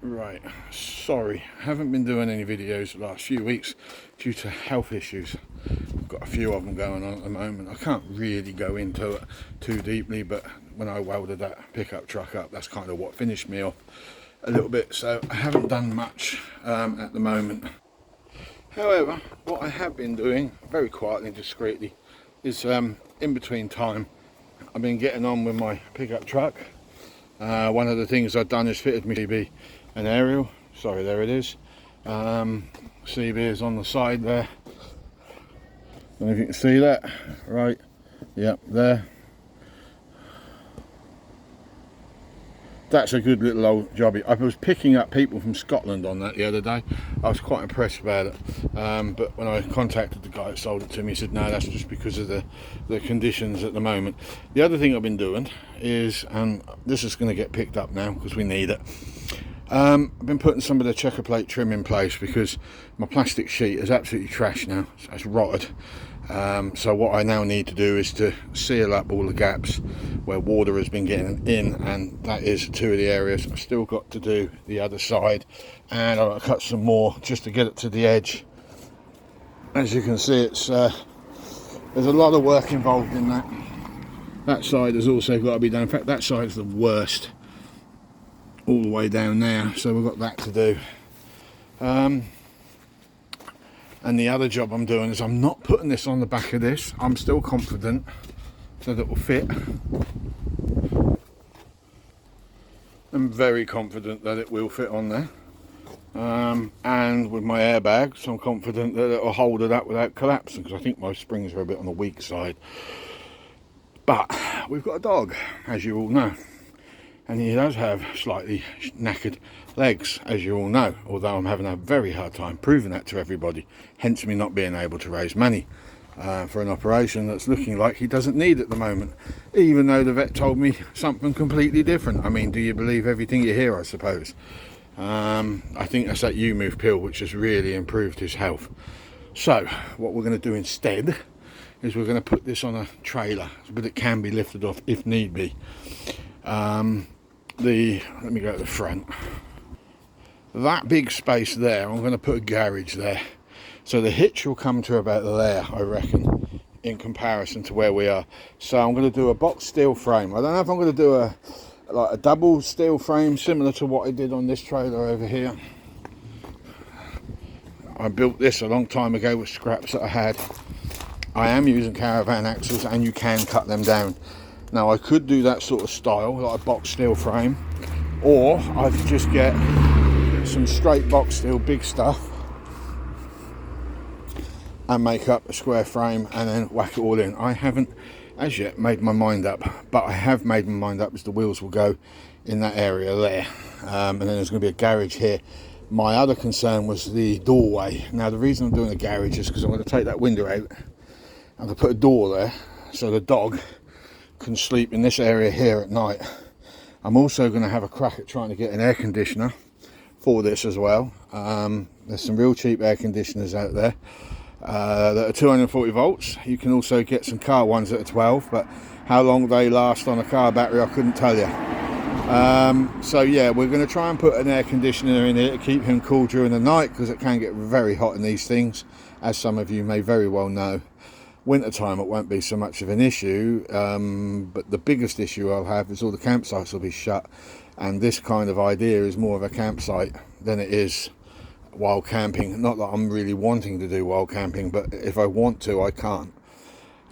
Right, sorry, haven't been doing any videos the last few weeks due to health issues. I've got a few of them going on at the moment. I can't really go into it too deeply, but when I welded that pickup truck up, that's kind of what finished me off a little bit. So I haven't done much at the moment. However, what I have been doing very quietly and discreetly is in between time I've been getting on with my pickup truck. One of the things I've done is fitted me CB an aerial. Sorry, there it is. CB is on the side there. Don't know if you can see that. Right, yep, there. That's a good little old jobby. I was picking up people from Scotland on that the other day. I was quite impressed about it. But when I contacted the guy that sold it to me, he said, no, that's just because of the conditions at the moment. The other thing I've been doing is, and this is going to get picked up now because we need it. I've been putting some of the checker plate trim in place because my plastic sheet is absolutely trash now. It's rotted. So what I now need to do is to seal up all the gaps where water has been getting in, and that is two of the areas. I've still got to do the other side, and I've got to cut some more just to get it to the edge. As you can see, it's there's a lot of work involved in that. That side has also got to be done. In fact, that side is the worst, all the way down there, so we've got that to do. And the other job I'm doing is I'm not putting this on the back of this. I'm still confident that it will fit. I'm very confident that it will fit on there. And with my airbags, I'm confident that it will hold it up without collapsing, because I think my springs are a bit on the weak side. But we've got a dog, as you all know. And he does have slightly knackered legs, as you all know, although I'm having a very hard time proving that to everybody, hence me not being able to raise money for an operation that's looking like he doesn't need at the moment, even though the vet told me something completely different. I mean, do you believe everything you hear, I suppose? I think that's that U-Move pill which has really improved his health. So what we're going to do instead is we're going to put this on a trailer, but it can be lifted off if need be. Let me go to the front. That big space there, I'm going to put a garage there. So the hitch will come to about there, I reckon, in comparison to where we are. So I'm going to do a box steel frame. I don't know if I'm going to do a double steel frame similar to what I did on this trailer over here. I built this a long time ago with scraps that I had. I am using caravan axles, and you can cut them down. Now I could do that sort of style, like a box steel frame, or I could just get some straight box steel big stuff and make up a square frame and then whack it all in. I haven't as yet made my mind up, but I have made my mind up as the wheels will go in that area there, and then there's going to be a garage here. My other concern was the doorway. Now the reason I'm doing a garage is because I'm going to take that window out and I'm going to put a door there so the dog can sleep in this area here at night. I'm also going to have a crack at trying to get an air conditioner for this as well. There's some real cheap air conditioners out there that are 240 volts. You can also get some car ones that are 12, but how long they last on a car battery I couldn't tell you. So yeah, we're going to try and put an air conditioner in here to keep him cool during the night, because it can get very hot in these things, as some of you may very well know. Winter time it won't be so much of an issue, but the biggest issue I'll have is all the campsites will be shut, and this kind of idea is more of a campsite than it is wild camping. Not that I'm really wanting to do wild camping, but if I want to, I can't.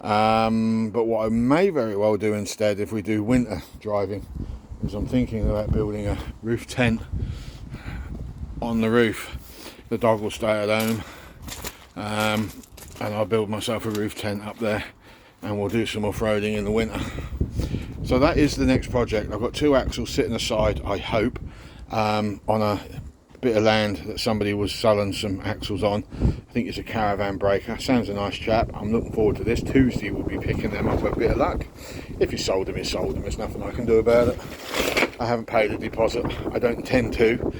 But what I may very well do instead, if we do winter driving, is I'm thinking about building a roof tent on the roof. The dog will stay at home, and I'll build myself a roof tent up there, and we'll do some off-roading in the winter. So that is the next project. I've got two axles sitting aside, I hope, on a bit of land that somebody was selling some axles on. I think it's a caravan breaker. Sounds a nice chap. I'm looking forward to this. Tuesday we'll be picking them up with a bit of luck. If you sold them, you sold them. There's nothing I can do about it. I haven't paid a deposit. I don't intend to.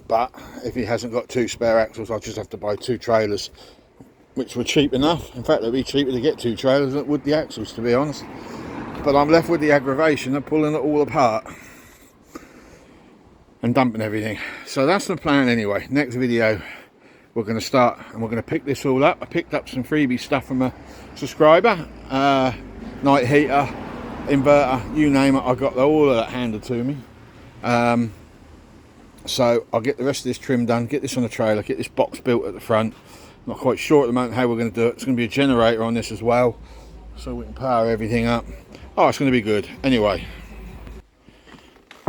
But if he hasn't got two spare axles, I'll just have to buy two trailers, which were cheap enough. In fact, it'd be cheaper to get two trailers than it would the axles, to be honest. But I'm left with the aggravation of pulling it all apart. and dumping everything. So that's the plan anyway. Next video we're going to start and we're going to pick this all up. I picked up some freebie stuff from a subscriber, night heater, inverter, you name it. I got all of that handed to me. So I'll get the rest of this trim done, get this on the trailer, get this box built at the front. Not quite sure at the moment how we're going to do it. It's going to be a generator on this as well, so we can power everything up. Oh, it's going to be good. Anyway,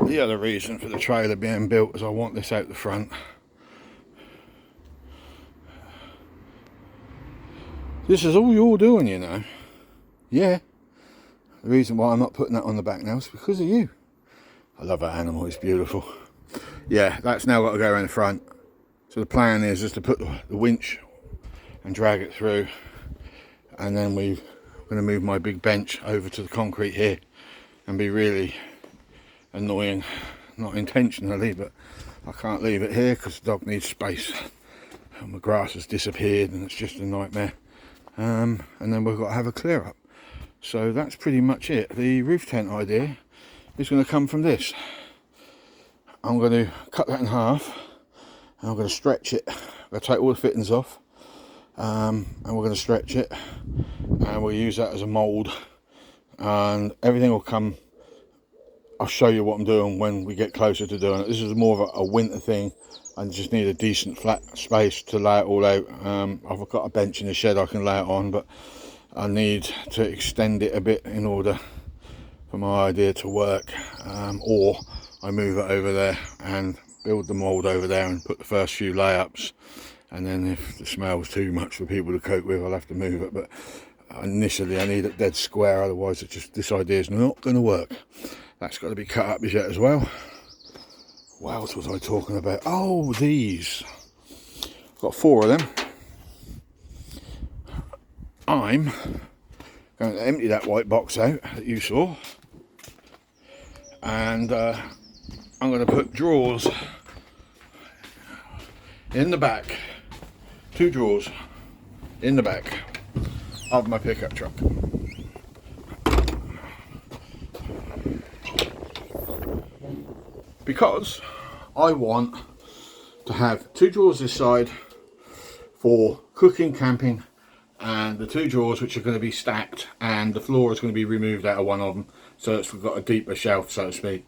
the other reason for the trailer being built is I want this out the front. This is all you're doing, you know. Yeah. The reason why I'm not putting that on the back now is because of you. I love that animal, it's beautiful. Yeah, that's now got to go around the front. So the plan is just to put the winch and drag it through, and then we're going to move my big bench over to the concrete here and be really annoying, not intentionally, but I can't leave it here because the dog needs space and the grass has disappeared and it's just a nightmare. And then we've got to have a clear up. So that's pretty much it. The roof tent idea is going to come from this. I'm going to cut that in half and I'm going to stretch it. I'm going to take all the fittings off, and we're going to stretch it and we'll use that as a mould, and everything will come. I'll show you what I'm doing when we get closer to doing it. This is more of a winter thing. I just need a decent flat space to lay it all out. I've got a bench in the shed I can lay it on, but I need to extend it a bit in order for my idea to work, or I move it over there and build the mould over there and put the first few layups, and then if the smell's too much for people to cope with, I'll have to move it. But initially I need it dead square, otherwise this idea is not going to work. That's got to be cut up as well. What else was I talking about? Oh, these. I've got 4 of them. I'm going to empty that white box out that you saw, and I'm going to put drawers in the back, 2 drawers in the back of my pickup truck. Because I want to have 2 drawers this side for cooking, camping, and the 2 drawers which are going to be stacked, and the floor is going to be removed out of one of them, so it's got a deeper shelf, so to speak.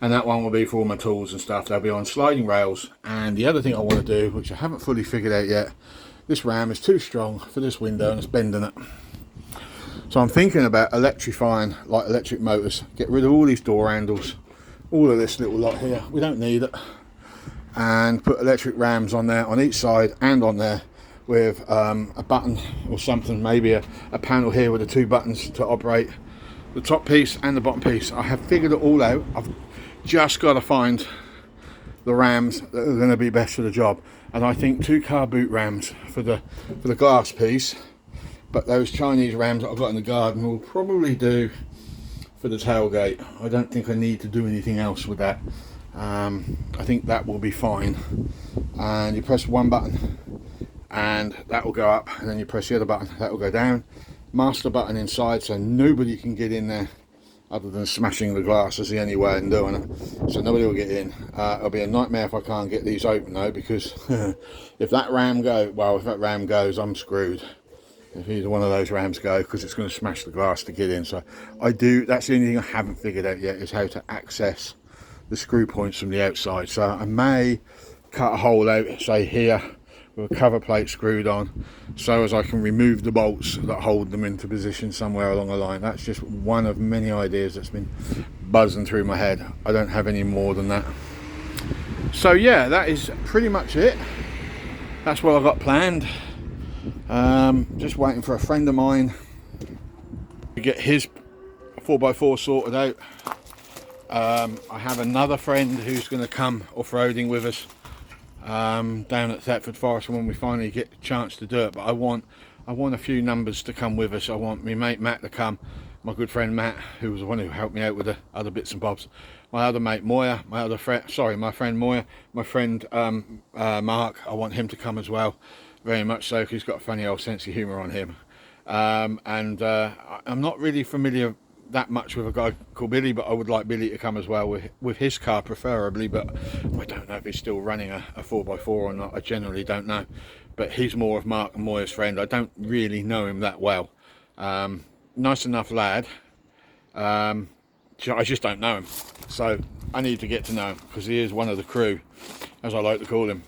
And that one will be for all my tools and stuff. They'll be on sliding rails. And the other thing I want to do, which I haven't fully figured out yet, this ram is too strong for this window and it's bending it. So I'm thinking about electrifying, like electric motors, get rid of all these door handles, all of this little lot here, we don't need it, and put electric rams on there on each side and on there with a button or something, maybe a panel here with the 2 buttons to operate the top piece and the bottom piece. I have figured it all out. I've just got to find the rams that are going to be best for the job, and I think 2 car boot rams for the glass piece, but those Chinese rams that I've got in the garden will probably do for the tailgate. I don't think I need to do anything else with that. I think that will be fine. And you press one button and that will go up, and then you press the other button, that will go down. Master button inside, so nobody can get in there other than smashing the glass is the only way of doing it. So nobody will get in. It'll be a nightmare if I can't get these open though, because if that ram goes, I'm screwed. If either one of those rams go, because it's going to smash the glass to get in. So that's the only thing I haven't figured out yet, is how to access the screw points from the outside. So I may cut a hole out, say here, with a cover plate screwed on, so as I can remove the bolts that hold them into position somewhere along the line. That's just one of many ideas that's been buzzing through my head. I don't have any more than that. So yeah, that is pretty much it. That's what I've got planned. Just waiting for a friend of mine to get his 4x4 sorted out. I have another friend who's going to come off-roading with us down at Thetford Forest when we finally get a chance to do it. But I want a few numbers to come with us. I want my mate Matt to come, my good friend Matt, who was the one who helped me out with the other bits and bobs, my other mate Moya, my friend Moya, my friend Mark. I want him to come as well, very much so, because he's got a funny old sense of humour on him. I'm not really familiar that much with a guy called Billy, but I would like Billy to come as well with his car preferably, but I don't know if he's still running a 4x4 or not. I generally don't know, but he's more of Mark and Moya's friend. I don't really know him that well. Nice enough lad. I just don't know him, so I need to get to know him, because he is one of the crew, as I like to call him.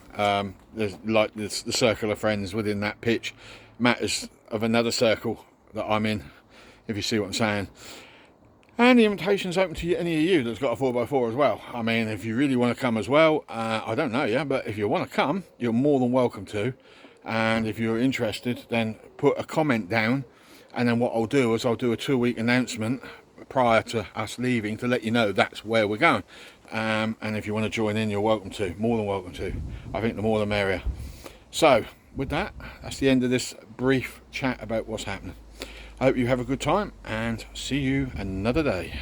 There's like the circle of friends within that pitch. Matt is of another circle that I'm in, if you see what I'm saying. And the invitation's open to any of you that's got a 4x4 as well. I mean, if you really want to come as well, I don't know you, but if you want to come, you're more than welcome to. And if you're interested, then put a comment down, and then what I'll do is I'll do a 2-week announcement prior to us leaving to let you know that's where we're going. And if you want to join in, you're welcome to, more than welcome to. I think the more the merrier. So with that, that's the end of this brief chat about what's happening. I hope you have a good time, and see you another day.